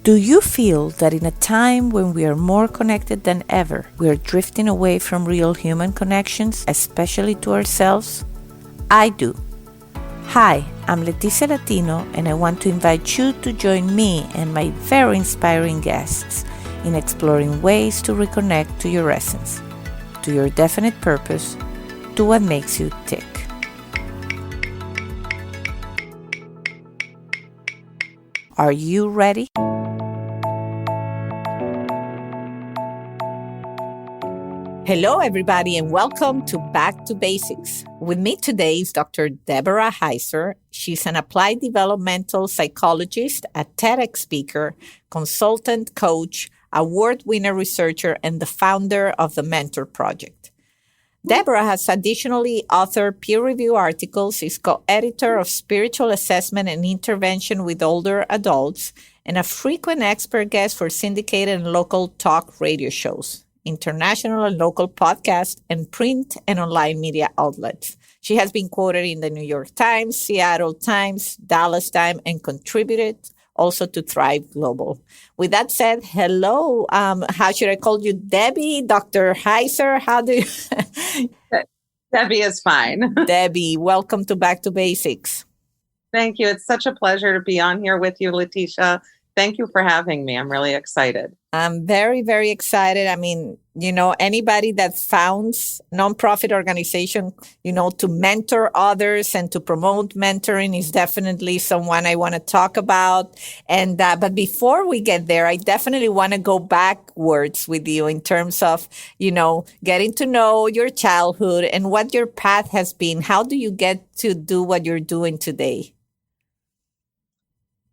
Do you feel that in a time when we are more connected than ever, we are drifting away from real human connections, especially to ourselves? I do. Hi, I'm Leticia Latino, and I want to invite you to join me and my very inspiring guests in exploring ways to reconnect to your essence, to your definite purpose, to what makes you tick. Are you ready? Hello, everybody, and welcome to Back to Basics. With me today is Dr. Deborah Heiser. She's an applied developmental psychologist, a TEDx speaker, consultant, coach, award-winner researcher, and the founder of the Mentor Project. Deborah has additionally authored peer-reviewed articles, is co-editor of Spiritual Assessment and Intervention with Older Adults, and a frequent expert guest for syndicated and local talk radio shows, international and local podcasts, and print and online media outlets. She has been quoted in the New York Times, Seattle Times, Dallas Times, and contributed also to Thrive Global. With that said, hello. How should I call you? Debbie, Dr. Heiser? How do you? Debbie is fine. Debbie, welcome to Back to Basics. Thank you. It's such a pleasure to be on here with you, Leticia. Thank you for having me. I'm really excited. I'm very, very excited. I mean, anybody that founds nonprofit organization, to mentor others and to promote mentoring is definitely someone I want to talk about. And, but before we get there, I definitely want to go backwards with you in terms of, getting to know your childhood and what your path has been. How do you get to do what you're doing today?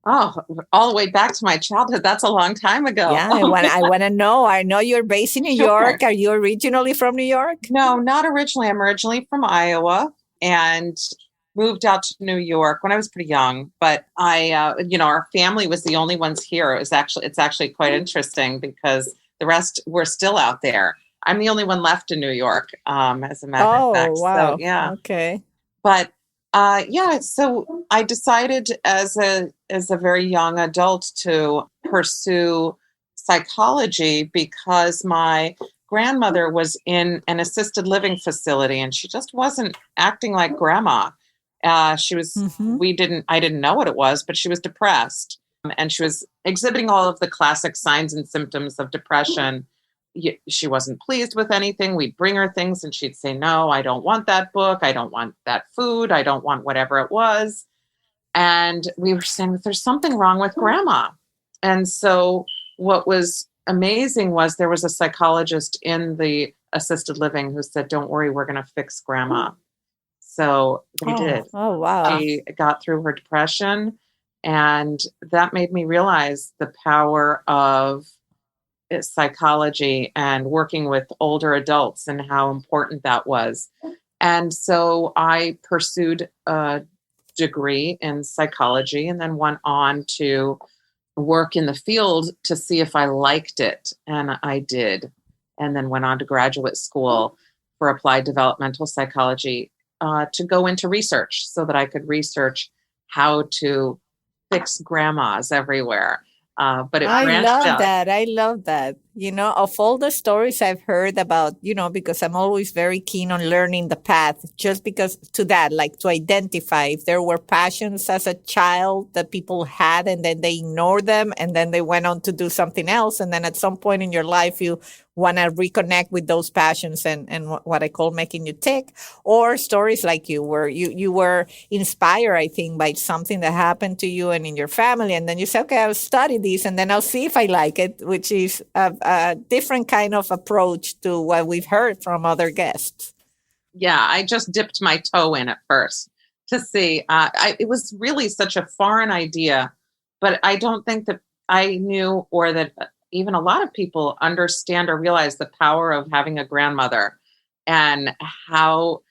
Oh, all the way back to my childhood. That's a long time ago. Yeah, I want to know. I know you're based in New York. Are you originally from New York? No, not originally. I'm originally from Iowa and moved out to New York when I was pretty young. But our family was the only ones here. It's actually quite interesting because the rest were still out there. I'm the only one left in New York, as a matter of fact. Oh, wow. So, yeah. Okay. But so I decided as a very young adult to pursue psychology because my grandmother was in an assisted living facility and she just wasn't acting like grandma. She was, I didn't know what it was, but she was depressed and she was exhibiting all of the classic signs and symptoms of depression. She wasn't pleased with anything. We'd bring her things and she'd say, no, I don't want that book. I don't want that food. I don't want whatever it was. And we were saying that there's something wrong with grandma. And so what was amazing was there was a psychologist in the assisted living who said, don't worry, we're going to fix grandma. So they did. Oh, wow. She got through her depression. And that made me realize the power of psychology and working with older adults and how important that was. And so I pursued a degree in psychology and then went on to work in the field to see if I liked it. And I did. And then went on to graduate school for applied developmental psychology to go into research so that I could research how to fix grandmas everywhere. But it branched out. I love that. Of all the stories I've heard about, because I'm always very keen on learning the path, just because to identify if there were passions as a child that people had and then they ignored them and then they went on to do something else. And then at some point in your life, you want to reconnect with those passions and what I call making you tick, or stories like you where you were inspired, I think, by something that happened to you and in your family. And then you say, okay, I'll study this and then I'll see if I like it, which is a different kind of approach to what we've heard from other guests. Yeah, I just dipped my toe in at first to see. It was really such a foreign idea, but I don't think that I knew or that even a lot of people understand or realize the power of having a grandmother and how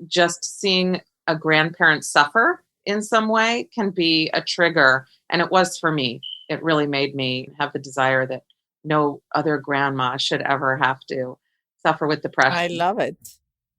just seeing a grandparent suffer in some way can be a trigger. And it was for me. It really made me have the desire that no other grandma should ever have to suffer with depression. I love it.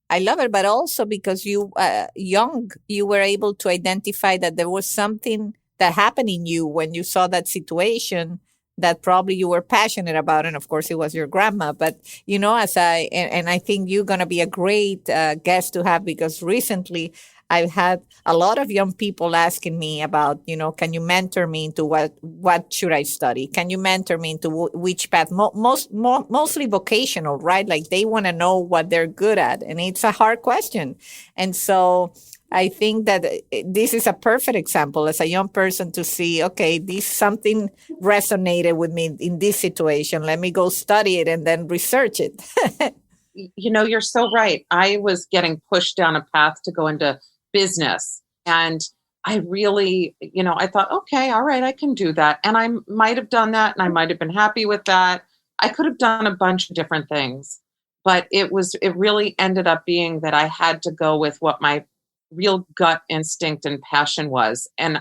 But also because you were able to identify that there was something that happened in you when you saw that situation that probably you were passionate about. And of course, it was your grandma. But, and I think you're going to be a great guest to have, because recently I've had a lot of young people asking me about, can you mentor me into what should I study? Can you mentor me into which path? Mostly vocational, right? Like they want to know what they're good at. And it's a hard question. And so I think that this is a perfect example as a young person to see, okay, this something resonated with me in this situation. Let me go study it and then research it. You're so right. I was getting pushed down a path to go into business. And I really, I thought, okay, all right, I can do that. And I might have done that and I might have been happy with that. I could have done a bunch of different things, but it really ended up being that I had to go with what my real gut instinct and passion was. And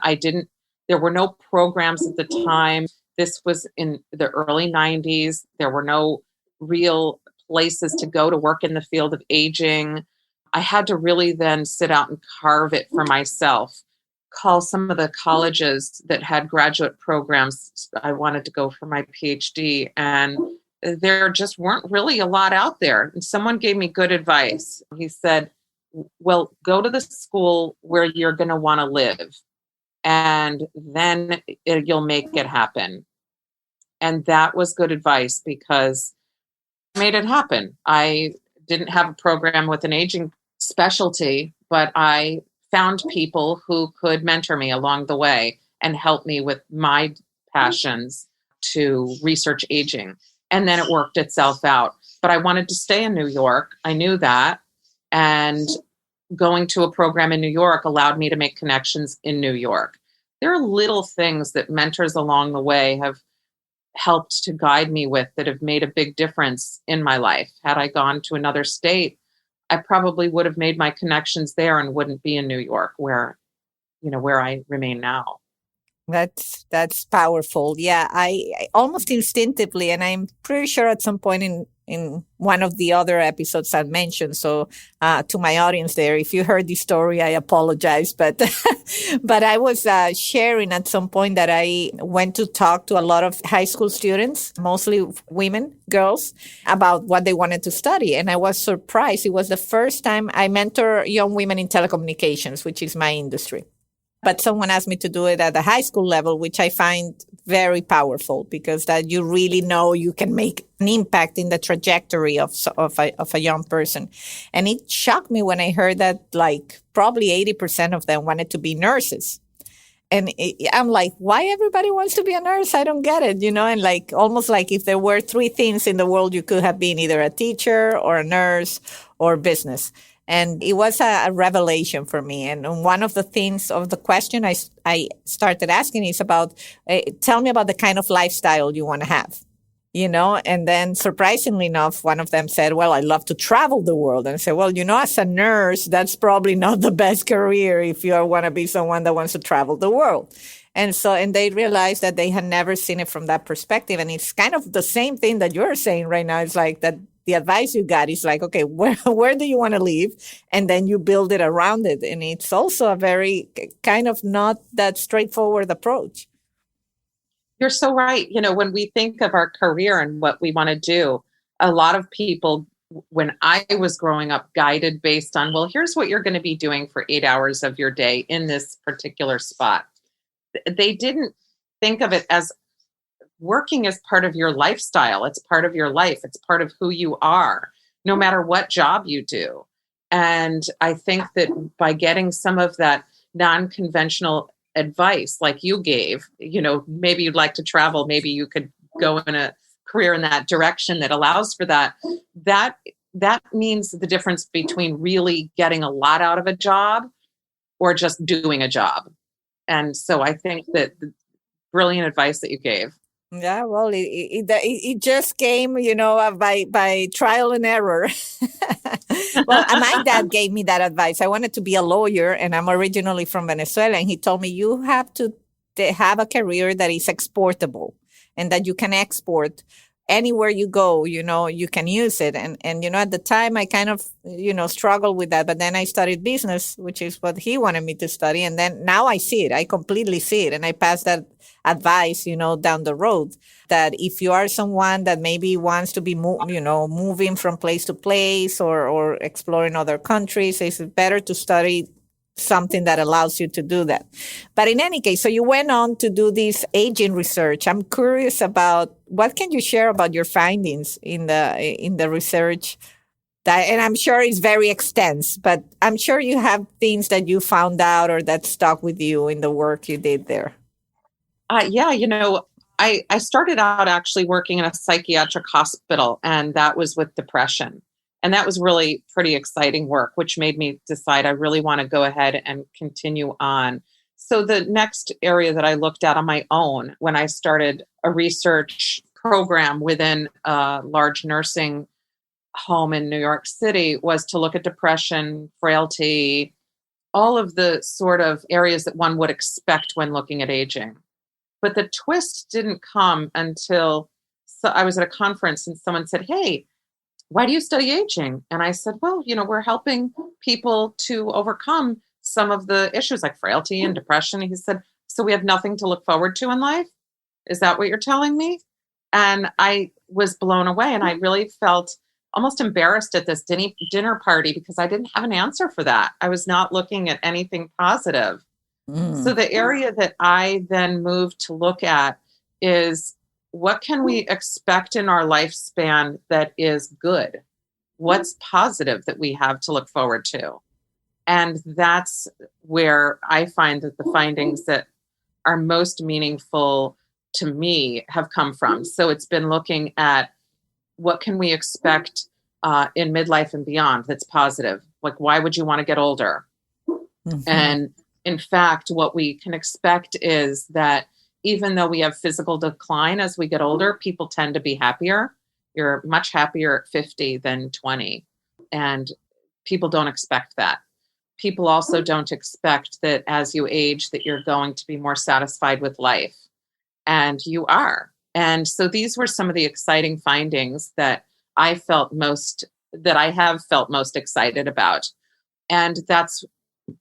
there were no programs at the time. This was in the early 90s. There were no real places to go to work in the field of aging. I had to really then sit out and carve it for myself, call some of the colleges that had graduate programs. I wanted to go for my Ph.D. and there just weren't really a lot out there. And someone gave me good advice. He said, well, go to the school where you're going to want to live, and then you'll make it happen. And that was good advice because I made it happen. I didn't have a program with an aging specialty, but I found people who could mentor me along the way and help me with my passions to research aging. And then it worked itself out. But I wanted to stay in New York. I knew that. And going to a program in New York allowed me to make connections in New York. There are little things that mentors along the way have helped to guide me with that have made a big difference in my life. Had I gone to another state, I probably would have made my connections there and wouldn't be in New York where I remain now. That's powerful. Yeah, I almost instinctively, and I'm pretty sure at some point in one of the other episodes I mentioned. So to my audience there, if you heard this story, I apologize. But but I was sharing at some point that I went to talk to a lot of high school students, mostly women, girls, about what they wanted to study. And I was surprised. It was the first time I mentor young women in telecommunications, which is my industry. But someone asked me to do it at the high school level, which I find very powerful because that you really know you can make an impact in the trajectory of a young person. And it shocked me when I heard that like probably 80% of them wanted to be nurses. And I'm like, why everybody wants to be a nurse? I don't get it, and like almost like if there were three things in the world, you could have been either a teacher or a nurse or business. And it was a revelation for me. And one of the things of the question I started asking is about, tell me about the kind of lifestyle you want to have, and then surprisingly enough, one of them said, well, I love to travel the world. And I said, well, as a nurse, that's probably not the best career if you want to be someone that wants to travel the world. And they realized that they had never seen it from that perspective. And it's kind of the same thing that you're saying right now. It's like that the advice you got is like, okay, where do you want to live? And then you build it around it. And it's also a very kind of not that straightforward approach. You're so right. When we think of our career and what we want to do, a lot of people, when I was growing up, guided based on, well, here's what you're going to be doing for 8 hours of your day in this particular spot. They didn't think of it as working as part of your lifestyle. It's part of your life. It's part of who you are, no matter what job you do. And I think that by getting some of that non-conventional advice like you gave, maybe you'd like to travel, maybe you could go in a career in that direction that allows for that. That means the difference between really getting a lot out of a job or just doing a job. And so I think that the brilliant advice that you gave. Yeah, well, it just came, by trial and error. Well, my dad gave me that advice. I wanted to be a lawyer, and I'm originally from Venezuela. And he told me you have to have a career that is exportable and that you can export anywhere you go, you can use it. And at the time I kind of, struggled with that. But then I studied business, which is what he wanted me to study. And then now I see it. I completely see it. And I pass that advice, down the road, that if you are someone that maybe wants to be, moving from place to place or exploring other countries, it's better to study something that allows you to do that. But in any case, so you went on to do this aging research. I'm curious about what can you share about your findings in the research and I'm sure it's very extensive, but I'm sure you have things that you found out or that stuck with you in the work you did there. Yeah, I started out actually working in a psychiatric hospital, and that was with depression. And that was really pretty exciting work, which made me decide I really want to go ahead and continue on. So the next area that I looked at on my own when I started a research program within a large nursing home in New York City was to look at depression, frailty, all of the sort of areas that one would expect when looking at aging. But the twist didn't come until I was at a conference and someone said, "Hey, why do you study aging?" And I said, "Well, we're helping people to overcome some of the issues like frailty and depression." And he said, "So we have nothing to look forward to in life? Is that what you're telling me?" And I was blown away. And I really felt almost embarrassed at this dinner party because I didn't have an answer for that. I was not looking at anything positive. So the area that I then moved to look at is, what can we expect in our lifespan that is good? What's positive that we have to look forward to? And that's where I find that the findings that are most meaningful to me have come from. So it's been looking at what can we expect in midlife and beyond that's positive? Like, why would you want to get older? Mm-hmm. And in fact, what we can expect is that even though we have physical decline as we get older, people tend to be happier. You're much happier at 50 than 20. And people don't expect that. People also don't expect that as you age that you're going to be more satisfied with life. And you are. And so these were some of the exciting findings that I have felt most excited about. And that's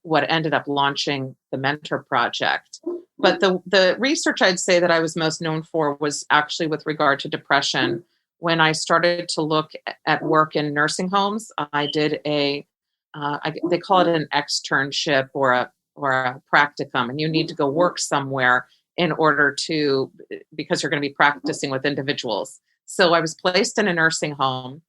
what ended up launching the Mentor Project. But the research I'd say that I was most known for was actually with regard to depression. When I started to look at work in nursing homes, I did they call it an externship or a practicum, and you need to go work somewhere in order to, because you're going to be practicing with individuals. So I was placed in a nursing home,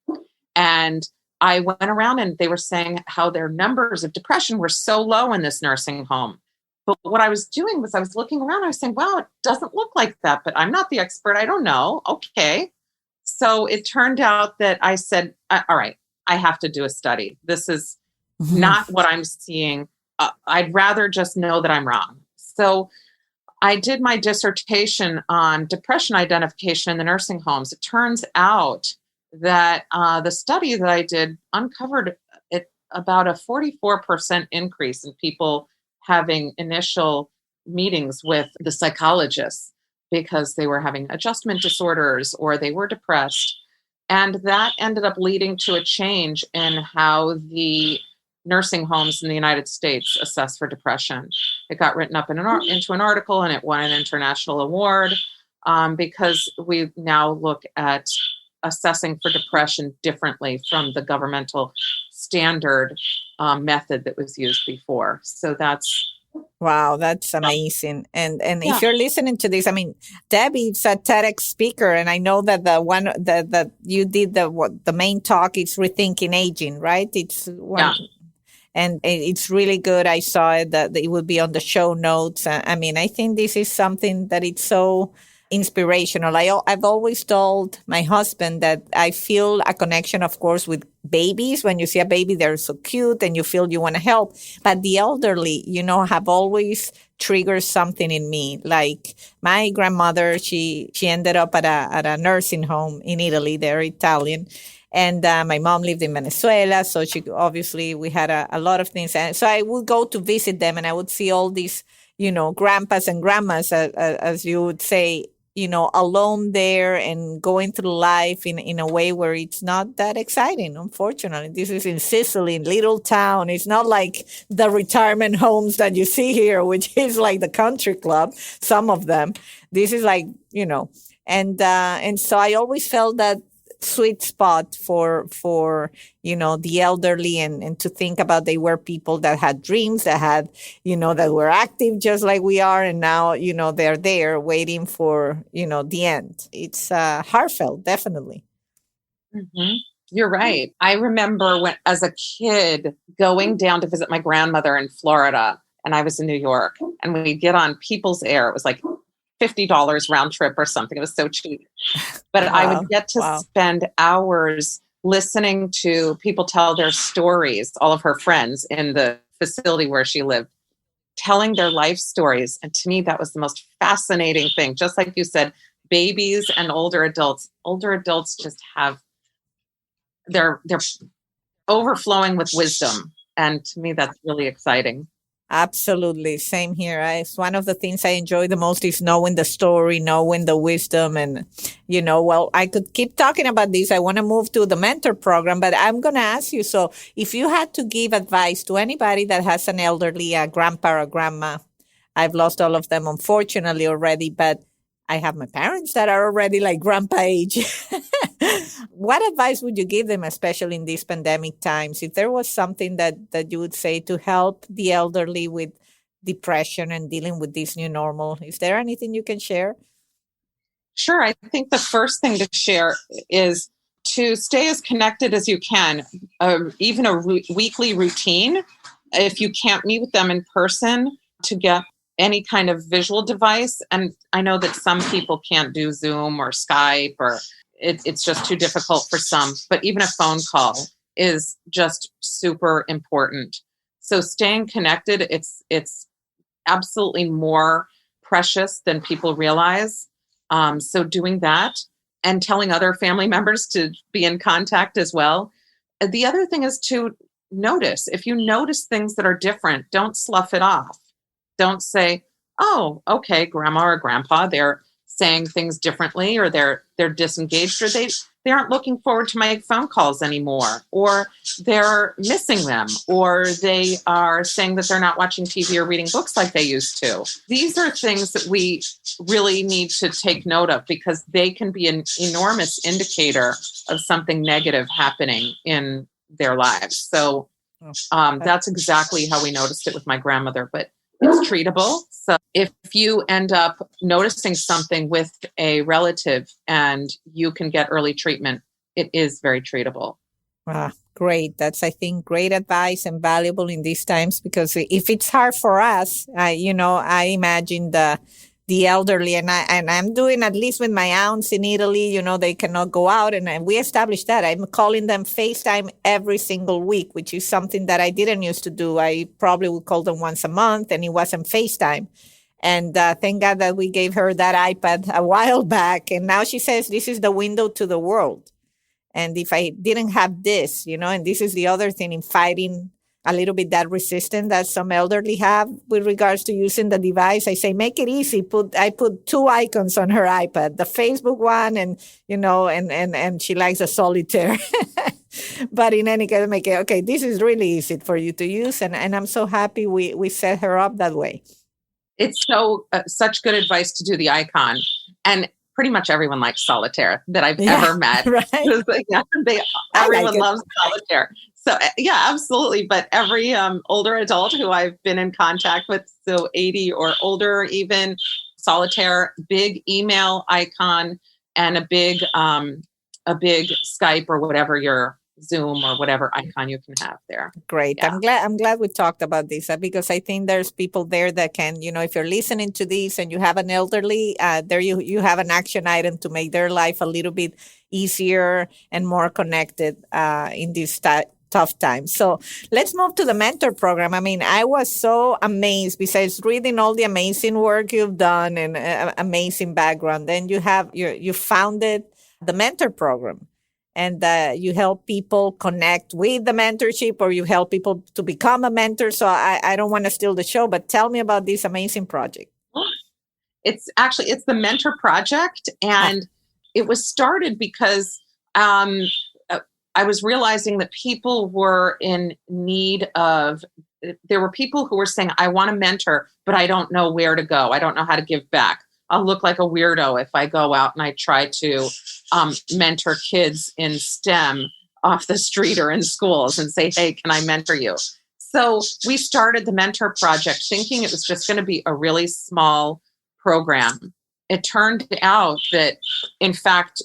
and I went around and they were saying how their numbers of depression were so low in this nursing home. But what I was doing was I was looking around, I was saying, wow, it doesn't look like that, but I'm not the expert. I don't know. Okay. So it turned out that I said, all right, I have to do a study. This is not what I'm seeing. I'd rather just know that I'm wrong. So I did my dissertation on depression identification in the nursing homes. It turns out that the study that I did uncovered about a 44% increase in people having initial meetings with the psychologists because they were having adjustment disorders or they were depressed. And that ended up leading to a change in how the nursing homes in the United States assess for depression. It got written up into an article, and it won an international award because we now look at assessing for depression differently from the governmental standard method that was used before. So that's wow, that's amazing. And if you're listening to this, I mean, Debbie's a TEDx speaker, and I know that the one that you did the main talk is Rethinking Aging, right? It's one. And it's really good. I saw it that it will be on the show notes. I mean, I think this is something that it's so inspirational. I've always told my husband that I feel a connection, of course, with babies. When you see a baby, they're so cute and you feel you want to help. But the elderly, have always triggered something in me. Like my grandmother, she ended up at a nursing home in Italy. They're Italian. And my mom lived in Venezuela, so we had a lot of things. And so I would go to visit them, and I would see all these, grandpas and grandmas, as you would say, alone there and going through life in a way where it's not that exciting, unfortunately. This is in Sicily, in little town. It's not like the retirement homes that you see here, which is like the country club, some of them. This is like, and so I always felt that sweet spot for the elderly, and to think about they were people that had dreams, that had that were active just like we are, and now they're there waiting for the end. It's heartfelt, definitely. Mm-hmm. You're right. I remember when, as a kid, going down to visit my grandmother in Florida, and I was in New York, and we'd get on People's Air. It was like $50 round trip or something. It was so cheap. But wow. I would get to spend hours listening to people tell their stories, all of her friends in the facility where she lived, telling their life stories. And to me, that was the most fascinating thing. Just like you said, babies and older adults just have, they're overflowing with wisdom. And to me, that's really exciting. Absolutely. Same here. It's one of the things I enjoy the most is knowing the story, knowing the wisdom. And, well, I could keep talking about this. I want to move to the mentor program, but I'm going to ask you. So if you had to give advice to anybody that has an elderly, a grandpa or grandma, I've lost all of them, unfortunately, already, but I have my parents that are already like grandpa age. What advice would you give them, especially in these pandemic times? If there was something that you would say to help the elderly with depression and dealing with this new normal, is there anything you can share? Sure. I think the first thing to share is to stay as connected as you can, even a weekly routine. If you can't meet with them in person, to get any kind of visual device. And I know that some people can't do Zoom or Skype, or it's just too difficult for some, but even a phone call is just super important. So staying connected, it's absolutely more precious than people realize. So doing that and telling other family members to be in contact as well. The other thing is to notice. If you notice things that are different, don't slough it off. Don't say, oh, okay, grandma or grandpa, they're saying things differently, or they're disengaged, or they aren't looking forward to my phone calls anymore, or they're missing them, or they are saying that they're not watching TV or reading books like they used to. These are things that we really need to take note of, because they can be an enormous indicator of something negative happening in their lives. So that's exactly how we noticed it with my grandmother, but it's treatable. So if you end up noticing something with a relative and you can get early treatment, it is very treatable. Great. That's, I think, great advice and valuable in these times, because if it's hard for us, I imagine the elderly, and I'm doing, at least with my aunts in Italy, they cannot go out, and we established that. I'm calling them FaceTime every single week, which is something that I didn't used to do. I probably would call them once a month, and it wasn't FaceTime. And thank God that we gave her that iPad a while back, and now she says this is the window to the world. And if I didn't have this, and this is the other thing in fighting a little bit that resistance that some elderly have with regards to using the device, I say, make it easy. I put 2 icons on her iPad, the Facebook one, and, and she likes a solitaire. But in any case, make it, okay, this is really easy for you to use. And I'm so happy we set her up that way. It's such good advice to do the icon. And pretty much everyone likes solitaire that I've ever met. Right. Everyone loves solitaire. So yeah, absolutely. But every older adult who I've been in contact with, so 80 or older, even, solitaire, big email icon, and a big Skype or whatever your Zoom or whatever icon you can have there. Great. Yeah. I'm glad we talked about this, because I think there's people there that can, if you're listening to this and you have an elderly, there you have an action item to make their life a little bit easier and more connected in this tough times. So let's move to the mentor program. I mean, I was so amazed, besides reading all the amazing work you've done and amazing background. Then you founded the mentor program. And you help people connect with the mentorship, or you help people to become a mentor. So I don't want to steal the show, but tell me about this amazing project. it's the Mentor Project, and it was started because I was realizing that people were in need of. There were people who were saying, "I want to mentor, but I don't know where to go. I don't know how to give back. I'll look like a weirdo if I go out and I try to mentor kids in STEM off the street or in schools and say, hey, can I mentor you?" So we started the Mentor Project thinking it was just going to be a really small program. It turned out that, in fact,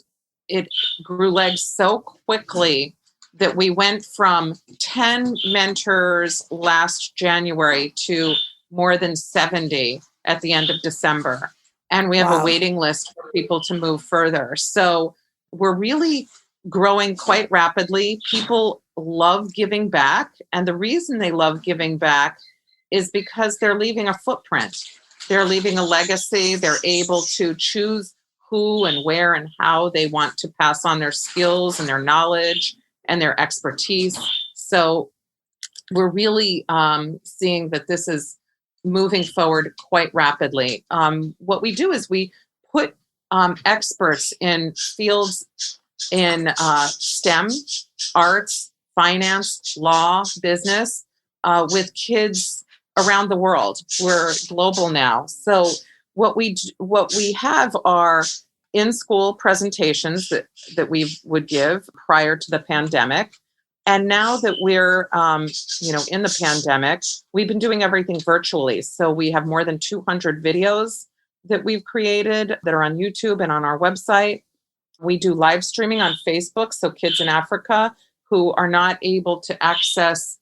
it grew legs so quickly that we went from 10 mentors last January to more than 70 at the end of December. And we have a waiting list for people to move further. So we're really growing quite rapidly. People love giving back. And the reason they love giving back is because they're leaving a footprint. They're leaving a legacy. They're able to choose who and where and how they want to pass on their skills and their knowledge and their expertise. So we're really seeing that this is moving forward quite rapidly. What we do is we put experts in fields in STEM, arts, finance, law, business, with kids around the world. We're global now. So what we have are in-school presentations that we would give prior to the pandemic. And now that we're in the pandemic, we've been doing everything virtually. So we have more than 200 videos that we've created that are on YouTube and on our website. We do live streaming on Facebook. So kids in Africa who are not able to access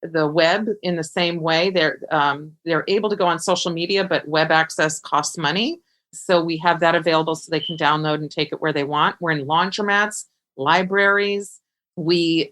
the web in the same way, they're able to go on social media, but web access costs money. So we have that available so they can download and take it where they want. We're in laundromats, libraries. We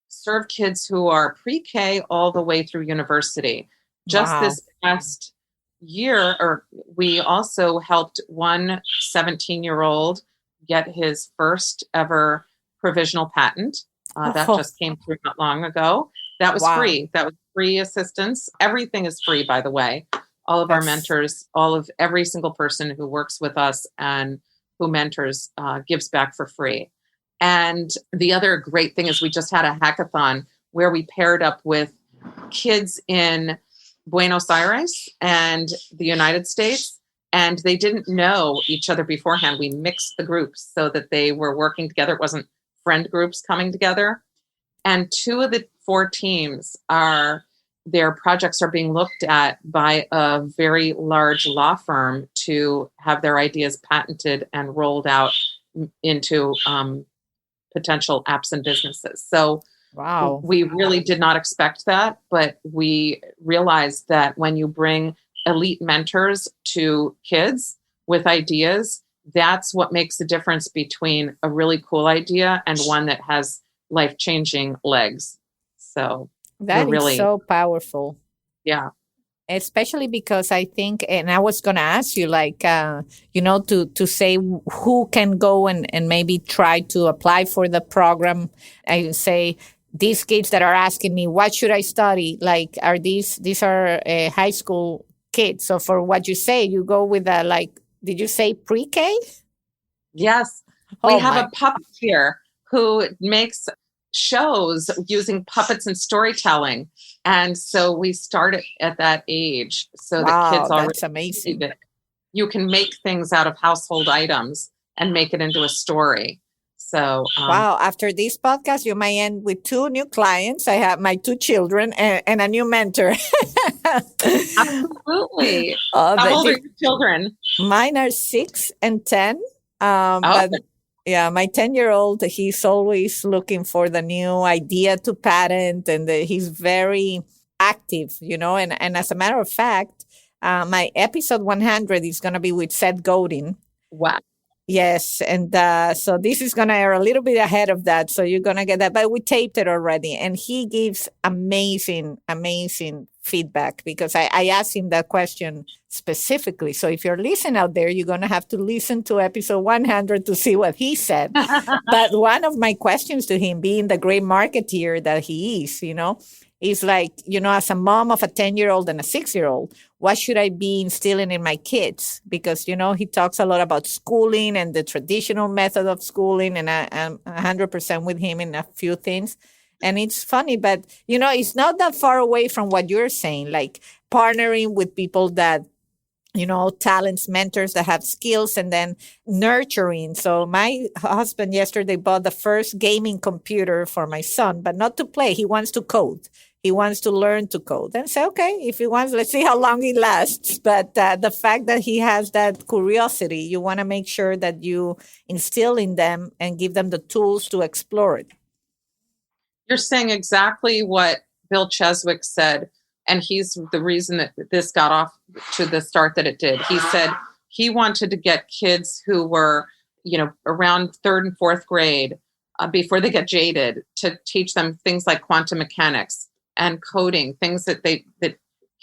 serve kids who are pre-K all the way through university. Just this past year, we also helped one 17-year-old get his first ever provisional patent. That just came through not long ago. That was free. That was free assistance. Everything is free, by the way. All of our mentors, every single person who works with us and who mentors gives back for free. And the other great thing is we just had a hackathon where we paired up with kids in Buenos Aires and the United States, and they didn't know each other beforehand. We mixed the groups so that they were working together. It wasn't friend groups coming together. And 2 of the 4 teams their projects are being looked at by a very large law firm to have their ideas patented and rolled out into potential apps and businesses. So we really did not expect that, but we realized that when you bring elite mentors to kids with ideas, that's what makes the difference between a really cool idea and one that has life-changing legs. So that is so powerful. Yeah. Especially because I think, and I was going to ask you, to say who can go and maybe try to apply for the program. I say these kids that are asking me, what should I study? Like, are these are high school kids. So for what you say, you go with did you say pre-K? Yes. We have a puppeteer who makes shows using puppets and storytelling. And so we start it at that age so that kids already that's amazing. That you can make things out of household items and make it into a story. So after this podcast, you may end with 2 new clients. I have my 2 children and a new mentor. Absolutely. How old are your children? Mine are 6 and 10. But yeah, my 10-year-old, he's always looking for the new idea to patent, and he's very active, and as a matter of fact, my episode 100 is going to be with Seth Godin. Wow. Yes, and so this is going to air a little bit ahead of that, so you're going to get that, but we taped it already, and he gives amazing feedback because I asked him that question specifically. So if you're listening out there, you're going to have to listen to episode 100 to see what he said. But one of my questions to him, being the great marketeer that he is, is like, as a mom of a 10-year-old and a 6-year-old, what should I be instilling in my kids? Because, he talks a lot about schooling and the traditional method of schooling, and I'm 100% with him in a few things. And it's funny, but, it's not that far away from what you're saying, like partnering with people that, talents, mentors that have skills, and then nurturing. So my husband yesterday bought the first gaming computer for my son, but not to play. He wants to code. He wants to learn to code, and say, okay, if he wants, let's see how long it lasts. But the fact that he has that curiosity, you want to make sure that you instill in them and give them the tools to explore it. You're saying exactly what Bill Cheswick said. And he's the reason that this got off to the start that it did. He said he wanted to get kids who were, around third and fourth grade, before they get jaded, to teach them things like quantum mechanics and coding, things that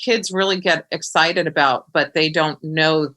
kids really get excited about, but they don't know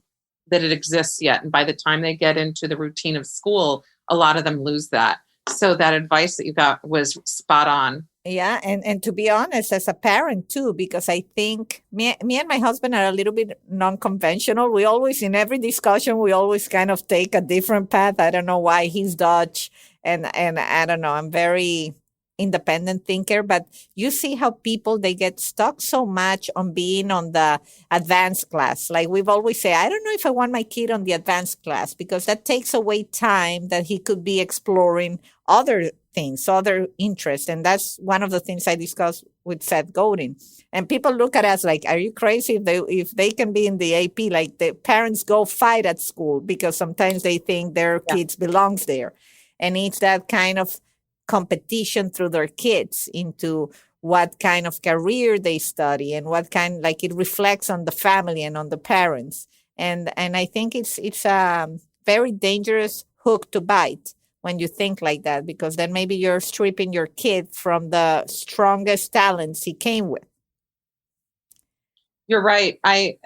that it exists yet. And by the time they get into the routine of school, a lot of them lose that. So that advice that you got was spot on. Yeah. And to be honest, as a parent too, because I think me and my husband are a little bit non-conventional. We always, in every discussion, we always kind of take a different path. I don't know why. He's Dutch, and I don't know. I'm very independent thinker, but you see how people, they get stuck so much on being on the advanced class. Like we've always say, I don't know if I want my kid on the advanced class, because that takes away time that he could be exploring other things, other interests. And that's one of the things I discussed with Seth Godin. And people look at us like, are you crazy if they can be in the AP? Like the parents go fight at school because sometimes they think their kids belongs there. And it's that kind of competition through their kids into what kind of career they study and what kind, like it reflects on the family and on the parents. And I think it's a very dangerous hook to bite when you think like that, because then maybe you're stripping your kid from the strongest talents he came with. You're right. I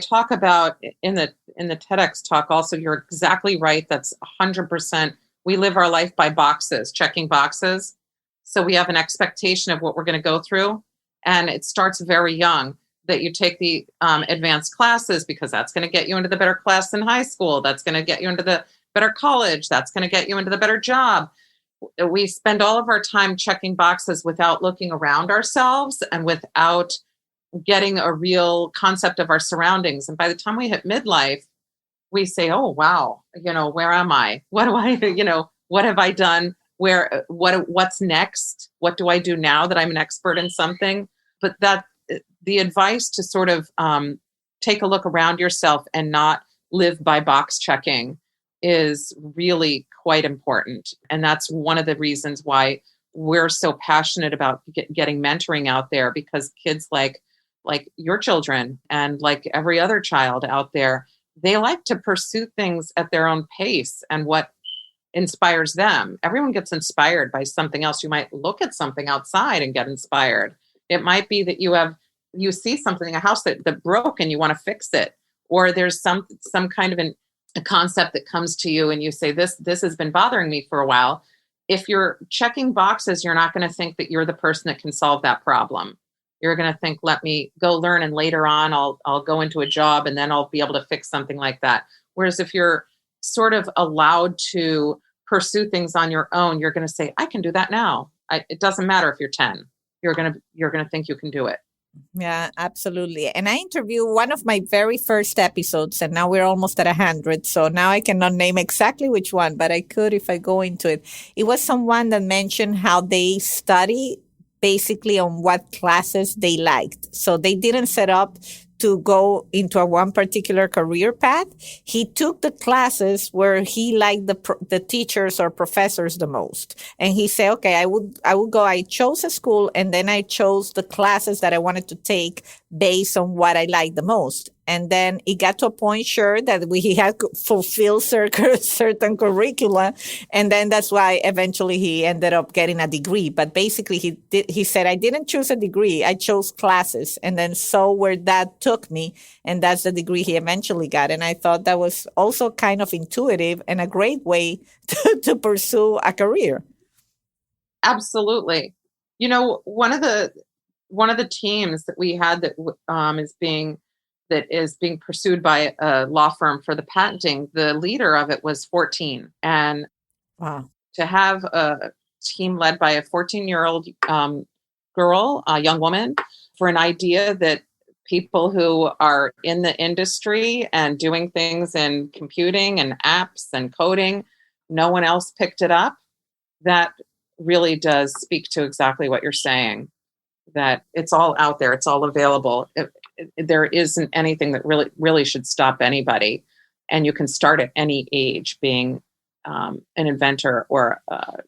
talk about in the TEDx talk also, you're exactly right. That's 100%. We live our life by boxes, checking boxes. So we have an expectation of what we're going to go through. And it starts very young, that you take the advanced classes because that's going to get you into the better class in high school. That's going to get you into the better college. That's going to get you into the better job. We spend all of our time checking boxes without looking around ourselves and without getting a real concept of our surroundings. And by the time we hit midlife, we say, oh, wow, where am I? What do I, what have I done? What's next? What do I do now that I'm an expert in something? But the advice to sort of take a look around yourself and not live by box checking is really quite important. And that's one of the reasons why we're so passionate about getting mentoring out there, because kids like your children and like every other child out there, they like to pursue things at their own pace and what inspires them. Everyone gets inspired by something else. You might look at something outside and get inspired. It might be that you see something, a house that broke and you want to fix it. Or there's some kind of a concept that comes to you and you say, this has been bothering me for a while. If you're checking boxes, you're not going to think that you're the person that can solve that problem. You're going to think, let me go learn, and later on I'll go into a job and then I'll be able to fix something like that. Whereas if you're sort of allowed to pursue things on your own, you're going to say, I can do that now. It doesn't matter if you're 10. You're going to think you can do it. Yeah, absolutely. And I interviewed one of my very first episodes, and now we're almost at 100. So now I cannot name exactly which one, but I could if I go into it. It was someone that mentioned how they study basically on what classes they liked. So they didn't set up to go into one particular career path. He took the classes where he liked the teachers or professors the most. And he said, okay, I would go, I chose a school and then I chose the classes that I wanted to take based on what I liked the most. And then it got to a point, sure, that he had to fulfill certain curricula. And then that's why eventually he ended up getting a degree. But basically he said, I didn't choose a degree. I chose classes. And then so where that took me. And that's the degree he eventually got. And I thought that was also kind of intuitive and a great way to pursue a career. Absolutely. One of the teams that we had that is being that is being pursued by a law firm for the patenting. The leader of it was 14. And Wow. to have a team led by a 14-year-old girl, a young woman, for an idea that people who are in the industry and doing things in computing and apps and coding, no one else picked it up. That really does speak to exactly what you're saying, that it's all out there, it's all available. There isn't anything that really should stop anybody. And you can start at any age being an inventor or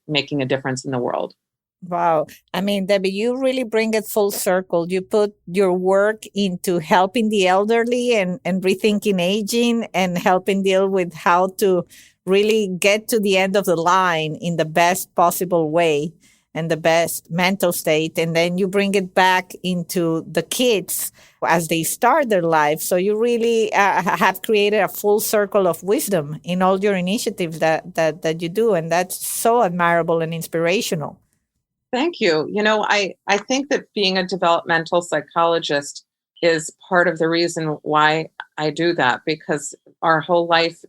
making a difference in the world. Wow. I mean, Debbie, you really bring it full circle. You put your work into helping the elderly and rethinking aging and helping deal with how to really get to the end of the line in the best possible way and the best mental state. And then you bring it back into the kids as they start their life. So you really have created a full circle of wisdom in all your initiatives that you do. And that's so admirable and inspirational. Thank you. I think that being a developmental psychologist is part of the reason why I do that, because our whole life,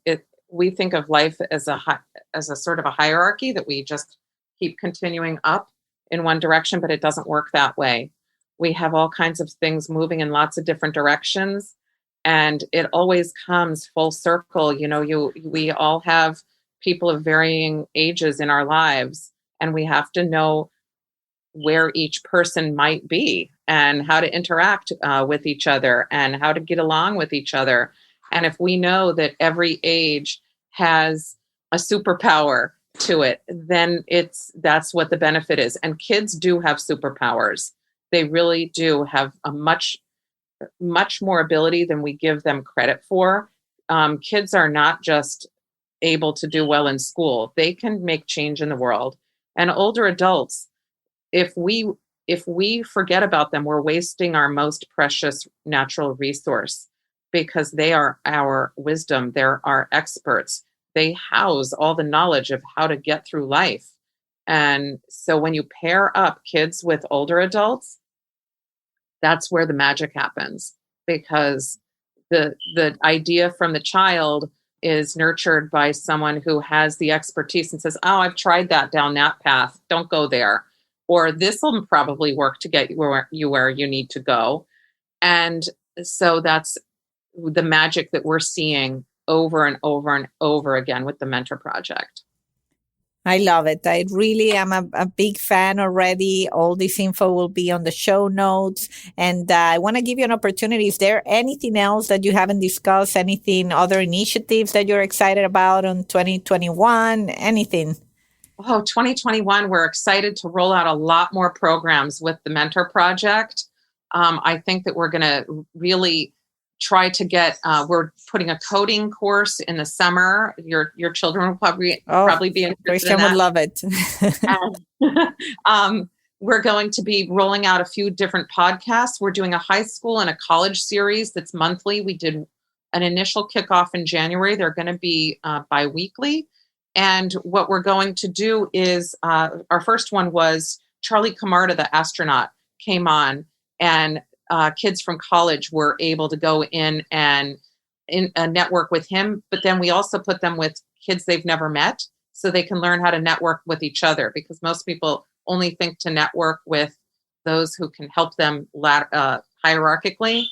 we think of life as a sort of a hierarchy that we just keep continuing up in one direction, but it doesn't work that way. We have all kinds of things moving in lots of different directions, and it always comes full circle. We all have people of varying ages in our lives, and we have to know where each person might be and how to interact with each other and how to get along with each other. And if we know that every age has a superpower to it, then that's what the benefit is. And kids do have superpowers. They really do have a much more ability than we give them credit for. Kids are not just able to do well in school. They can make change in the world. And older adults, if we forget about them, we're wasting our most precious natural resource, because they are our wisdom. They're our experts. They house all the knowledge of how to get through life. And so when you pair up kids with older adults, that's where the magic happens, because the idea from the child is nurtured by someone who has the expertise and says, oh, I've tried that down that path. Don't go there. Or this will probably work to get you where you need to go. And so that's the magic that we're seeing over and over and over again with the Mentor Project. I love it. I really am a big fan already. All this info will be on the show notes. And I want to give you an opportunity. Is there anything else that you haven't discussed? Other initiatives that you're excited about on 2021? Anything? Oh, 2021, we're excited to roll out a lot more programs with the Mentor Project. I think that we're going to really try to get, we're putting a coding course in the summer. Your children will probably be interested Christian in that. would love it. We're going to be rolling out a few different podcasts. We're doing a high school and a college series that's monthly. We did an initial kickoff in January. They're going to be bi-weekly. And what we're going to do is, our first one was Charlie Camarda, the astronaut, came on, and kids from college were able to go in and network with him. But then we also put them with kids they've never met, so they can learn how to network with each other, because most people only think to network with those who can help them hierarchically.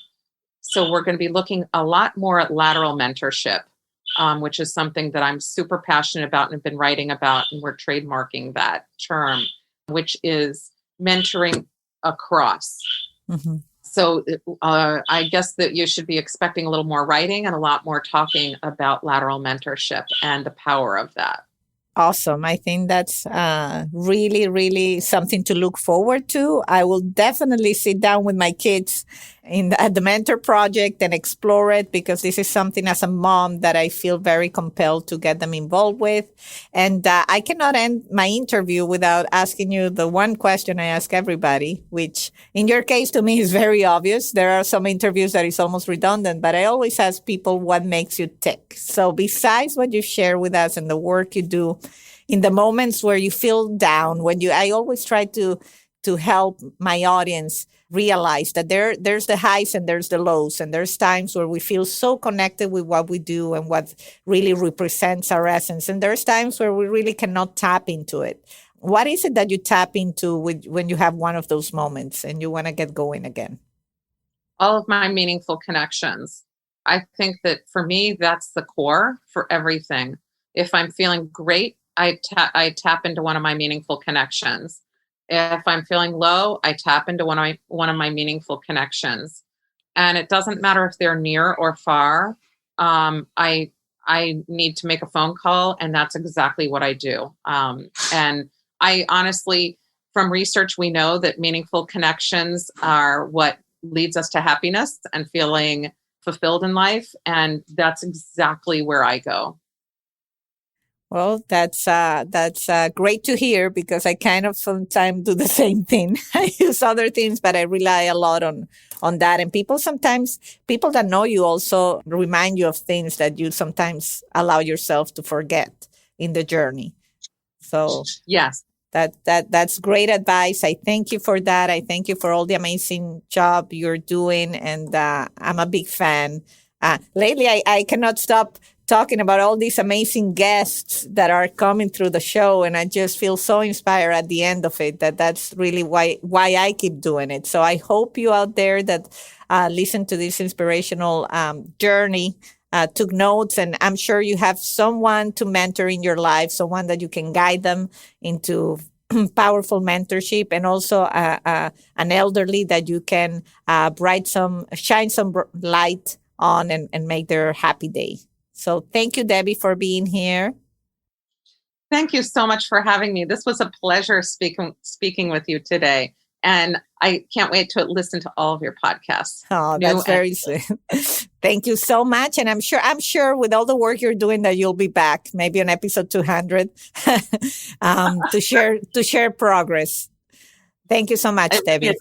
So we're going to be looking a lot more at lateral mentorship, which is something that I'm super passionate about and have been writing about, and we're trademarking that term, which is mentoring across. Mm-hmm. So I guess that you should be expecting a little more writing and a lot more talking about lateral mentorship and the power of that. Awesome. I think that's really, really something to look forward to. I will definitely sit down with my kids at the Mentor Project and explore it, because this is something as a mom that I feel very compelled to get them involved with. And I cannot end my interview without asking you the one question I ask everybody, which in your case to me is very obvious. There are some interviews that is almost redundant, but I always ask people what makes you tick. So besides what you share with us and the work you do, in the moments where you feel down, I always try to help my audience realize that there's the highs and there's the lows, and there's times where we feel so connected with what we do and what really represents our essence, and there's times where we really cannot tap into it. What is it that you tap into when you have one of those moments and you want to get going again? All of my meaningful connections. I think that for me, that's the core for everything. If I'm feeling great, I tap into one of my meaningful connections. If I'm feeling low, I tap into one of my meaningful connections. And it doesn't matter if they're near or far. I need to make a phone call, and that's exactly what I do. And I honestly, from research, we know that meaningful connections are what leads us to happiness and feeling fulfilled in life. And that's exactly where I go. Well, that's great to hear, because I kind of sometimes do the same thing. I use other things, but I rely a lot on that. And people that know you also remind you of things that you sometimes allow yourself to forget in the journey. So yes, that's great advice. I thank you for that. I thank you for all the amazing job you're doing, and I'm a big fan. Lately, I cannot stop talking about all these amazing guests that are coming through the show, and I just feel so inspired at the end of it. That's really why I keep doing it. So I hope you out there that listen to this inspirational journey took notes, and I'm sure you have someone to mentor in your life, someone that you can guide them into powerful mentorship, and also an elderly that you can shine some light on and make their happy day. So thank you, Debbie, for being here. Thank you so much for having me. This was a pleasure speaking with you today. And I can't wait to listen to all of your podcasts. Oh, that's very sweet. Thank you so much. And I'm sure with all the work you're doing that you'll be back, maybe on episode 200, to share progress. Thank you so much, Debbie.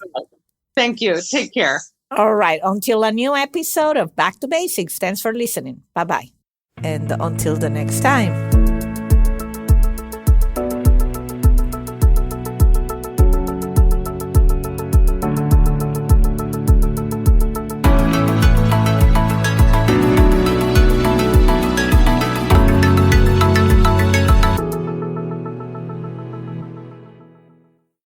Thank you. Take care. All right. Until a new episode of Back to Basics. Thanks for listening. Bye-bye. And until the next time.